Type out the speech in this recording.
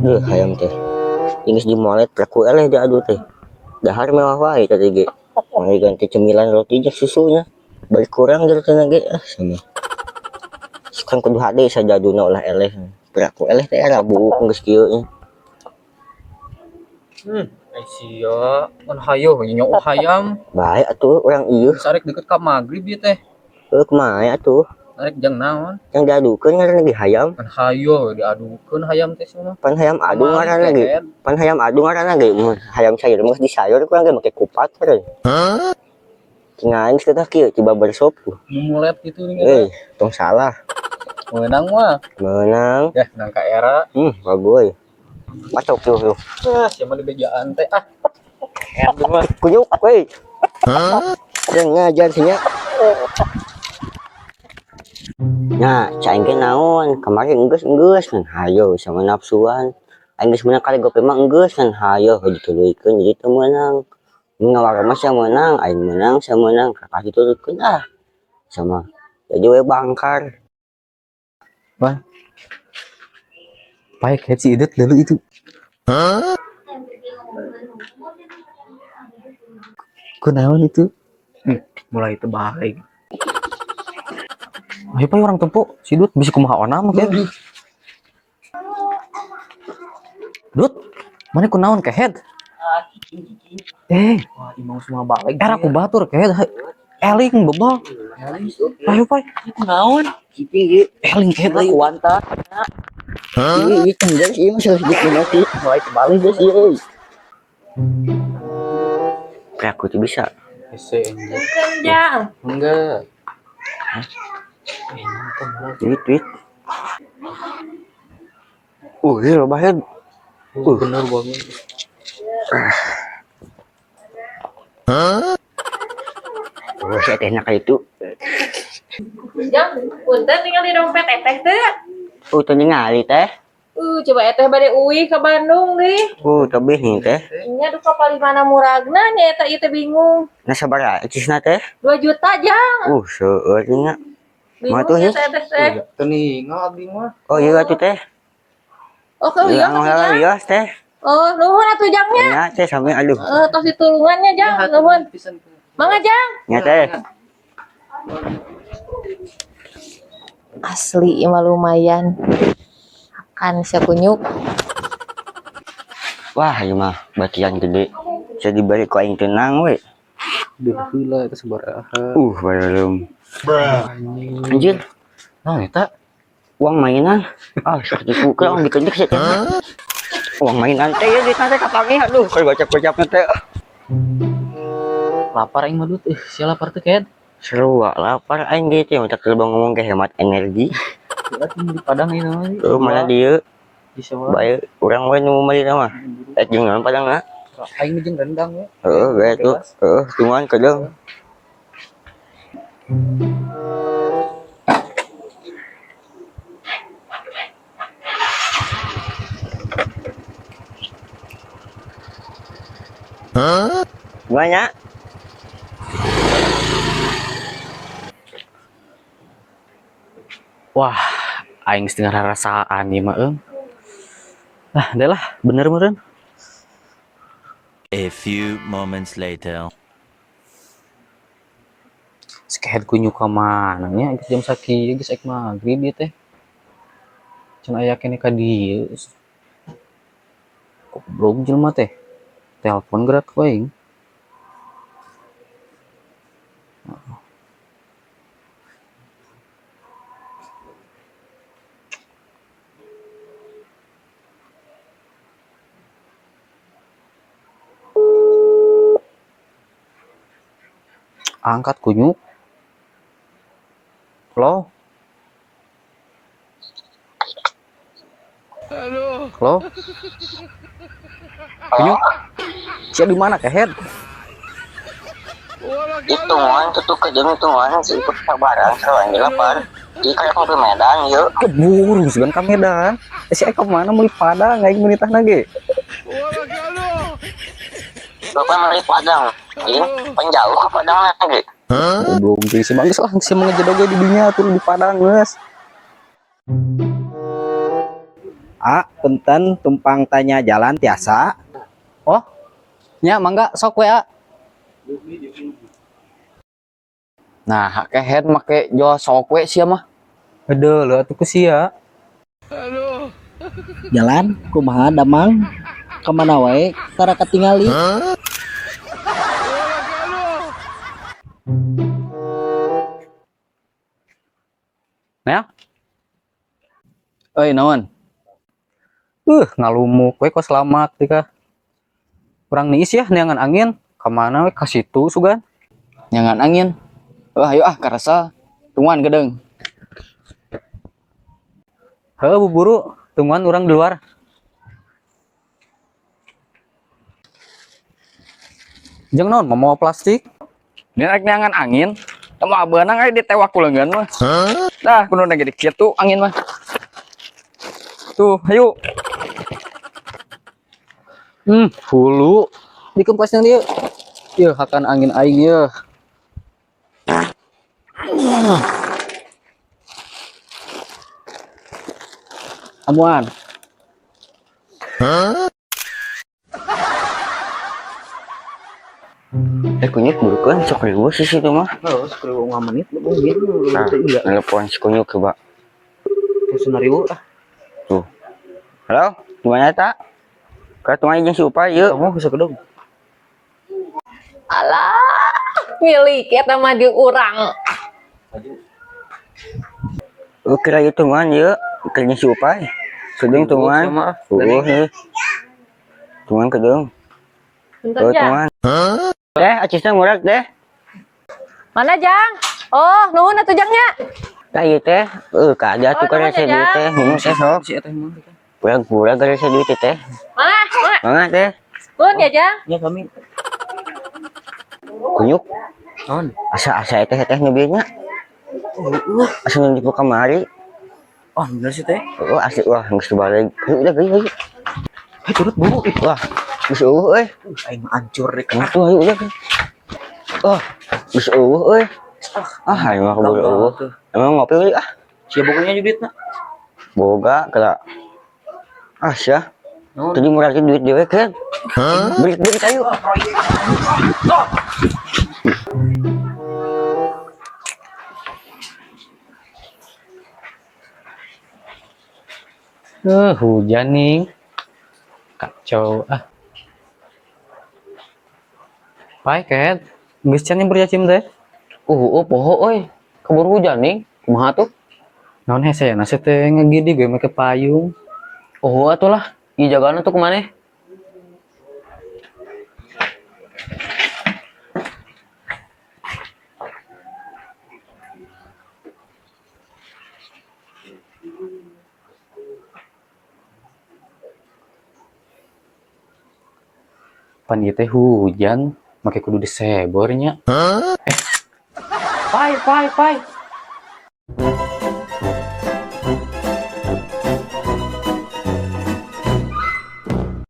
Hayam teh. Ini di molet aku eleh diadu teh. Dahar mewah wae tadi ge. Mari ganti cemilan roti jeung susunya. Balik kurang gitu teh ge sama. Kan kudu hade sajaduna olah eleh. Aku eleh teh rabu geus kieu nya. Ai sia, mun hayo nyonya hayam. Bae atuh urang ieu. Sarek deket ka magrib ieu teh. Kumaha atuh? Sarek jang naon? Yang diadukeun ngaranna ge hayam. Pan hayo diadukeun hayam teh cenah. Pan hayam adu ngaranna ge. Pan hayam adu ngaranna ge. Hayam sayur mah di sayur kurang ge make kupat meureun. Cenah geus teh kieu coba bersop tuh. Mulet gitu nih. Tong salah. Menang mah. Menang. Ya, nang ka era. Bagus. Pacok tuh. Siapa di bejaan teh ah. Edu mah Kunyuk we. Jeung ngajar nya. Nah, caing ge naon? Kemarin geus kan hayo sama nafsuan. Aing geus menang kali gope mah geus kan hayo dituluykeun jadi teu meunang. Ngawar mah sia meunang, aing menang sia meunang, kakak dituluykeun ah. Sama jadi we bangkar. Bang. Paek heci idet dulu itu. Kunaon itu? Mulai terbalik. Ayo pa orang tempo, si Dut bisa kumaha onam kan? Dut, mana kunaon kehead? Wah, imong semua balik. Era ku batur kehead. Eling bebal. Ayo pa. Kunaon? Ciping Eling kehead lah kuanta. Ini kan guys, ini masih sedikit mati. Mulai terbalik guys, iya. Aku tuh bisa. Bukan jang. Enggak. Tweet. Iya bahaya. Bener banget. Saya teh nak itu. Jang, punten tinggal di dompet eteh teh. Teu ningali teh. Coba eteh bade uwi ke Bandung deh. Tebih nih teh. Nya duka palimana muragna nya eta ieu teh bingung. Nah sabaraha cisna teh? 2 juta jang. Seueur nya. Mah tuh Bingung ya. nya teh. Teninga abdi mah. Oh iya atuh teh. Oh, kau iya atuh jang. Iya teh. Oh, nuhun atuh jangnya. Nya teh sami aduh. Tos ditulungannya jang, nuhun. Mangga jang. Nya teh. Asli mah lumayan. Akan sia kunyuk. Wah, ieu mah batian gede. Saya dibari ku aing tenang we. Udah heula eta sabaraha. Belum. Anjir. Nah, eta Uang mainan. Seperti kukel orang dikendik sih teh. Uang mainan teh ya di teh kapangi aduh kalau baca-baca teh. lapar aing mah Dut. Sia lapar teh kehead. Seru lapar aing gitu ya minta terbang ngomong ke hemat energi. Di Padang ini mah. Mana dia? Bisa wae. Bae urang we nu meuli mah. Jeung naon Padangna? Aing jeung rendang ya. Bae tuh. Cuman kadang banyak. Wah, aing setengah rasaan ieu mah Nah, deh lah, bener meureun. A few moments later. Skehead kunyuk ka mana nya jam sakieu geus ek magrib ieu teh. Can aya keneh ka dieu. Goblok jelema teh. Telepon gerak we. Angkat kunyuk. Halo. Halo. Kunyuk. Sia di mana kehead? Hitungan tuh kejeng hitungan sih ikut sabaran soalnya lapar. Di kayak mau ke Medan yuk. Keburu segan ka Medan. Si Eka mana meuli Padang aing meunitahna ge. Bapak meuli Padang. Ini penjauh ke Padang lagi. Belum sih bagus lah si mengejodoh di dinya tuh di Padang geus. Punten tumpang tanya jalan tiasa. Oh, nya mangga sok we Nah, kehead make jo sok we sia mah. Heudeul leuh atuh ku sia. Jalan kumaha damang kemana wae tara katingali. Nah. Euy naon? Ngalumuk we kos selamat tika. Kurang niis ya neangan angin. Kemana we ka situ sugan? Neangan angin. Ayo karasa. Tungguan gedeng. Heuh buburu, tungguan urang di luar. Jeung naon mamawa plastik? Nek neangan angin, temu abeunang aya ditewak ku leungeun mah. Dah kudu gede kitu angin mah. Tuh, ayo. Hulu. Dikemplasnya dia. Yeuh, hakan angin aing yeuh. Amuan. Kunyuk burukeun sok riweuh sih situ mah. Heuh, 10 menit mungkin. Nah, telepon si kunyuk coba. Skenario Tuh. Halo, gimana tak? Katungan jeung si Upay yeuh. kamu bisa gedung. Alah, milik eta mah di urang. Kira itu man yeuh, kerja si Upay. Kedung tungan. Heuh. Tungan kedung. Bentar Heuh Jang. tungan. Acisna murag teh. Mana Jang? Oh, nuhun atuh Jangnya. Tah ieu teh, kada atuh nuhun rese ya, duit teh. Ngomong teh sok. Si eta mah. Pura-pura rese duit teh. Mana? Mangga teh. Nuhun ya Jang. Ya kami. Kunyuk. Naon? Asa teh ngebieuna. Asa nu dibuka kamari. Oh, bener sih teh. Asli wah geus balik. Udah geuy. Turut buru. Wah, geus eueuh euy. Aing mah hancur deh. Nah tuh ayo udah. Geus eueuh euy. Aing mah keburu eueuh. Emang ngopi euy Sia bukunya juditna. Boga kada. Sia. Tadi murahkeun duit dewe kan. Beli ayo. Hujan nih. Kacau Pai ket, geus can nyamper cacim teh. Poho euy. Keburu hujan nih. Kumaha tuh? Naon hese na teh ngagidi gue make payung. Atuh lah. Ieu jagana tuh kemana? Pan ieu teh hujan, make kudu disebornya. Pai.